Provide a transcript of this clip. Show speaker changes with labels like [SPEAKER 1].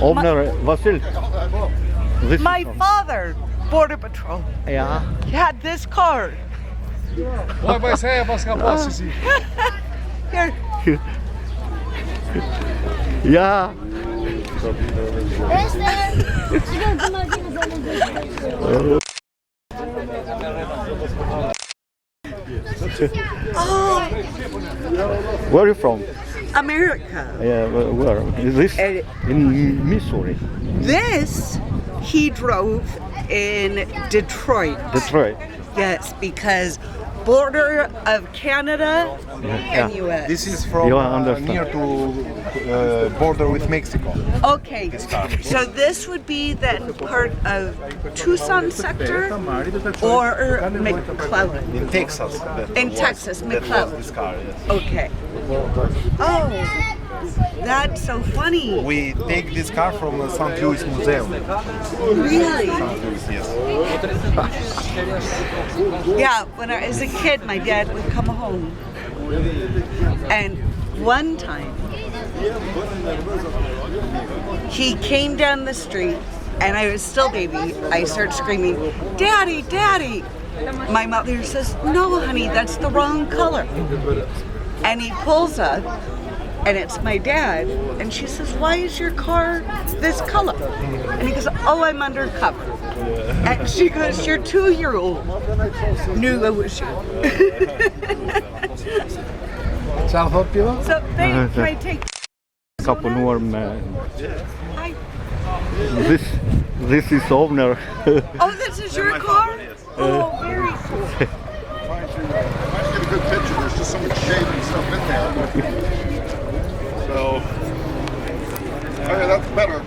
[SPEAKER 1] Owner Vasil. This
[SPEAKER 2] My
[SPEAKER 1] is from-
[SPEAKER 2] father, Border Patrol,
[SPEAKER 1] Yeah.
[SPEAKER 2] had this car.
[SPEAKER 3] Vai sair para escapar, Sisi.
[SPEAKER 2] Here,
[SPEAKER 1] Yeah. Where are you from?
[SPEAKER 2] America.
[SPEAKER 1] Yeah, where? Is this
[SPEAKER 2] Uh,
[SPEAKER 1] in Missouri?
[SPEAKER 2] This he drove in Detroit.
[SPEAKER 1] Detroit.
[SPEAKER 2] Yes, because border of Canada and
[SPEAKER 1] Yeah.
[SPEAKER 2] U.S.
[SPEAKER 3] This is from
[SPEAKER 1] You understand.
[SPEAKER 3] near to border with Mexico.
[SPEAKER 2] Okay, so this would be then part of Tucson sector or McClellan
[SPEAKER 3] In Texas.
[SPEAKER 2] in Texas,
[SPEAKER 3] That was
[SPEAKER 2] McClellan.
[SPEAKER 3] this car, yes.
[SPEAKER 2] Okay. Oh, that's so funny.
[SPEAKER 3] We take this car from the St. Louis Museum.
[SPEAKER 2] Really?
[SPEAKER 3] St. Louis, yes.
[SPEAKER 2] Yeah, when I was a kid, my dad would come home. And one time, he came down the street, and I was still baby. I started screaming, "Daddy, Daddy!" My mother says, "No, honey, that's the wrong color." And he pulls up, and it's my dad. And she says, "Why is your car this color?" And he goes, "Oh, I'm undercover." And she goes, "Your 2-year-old knew it was you." So thank I take
[SPEAKER 1] Kaponorm.
[SPEAKER 2] Hi.
[SPEAKER 1] This is owner.
[SPEAKER 2] Oh, this is your car? Oh, very cool.
[SPEAKER 4] Trying to get a good picture. There's just so much shade and stuff in there. So, oh yeah, that's better.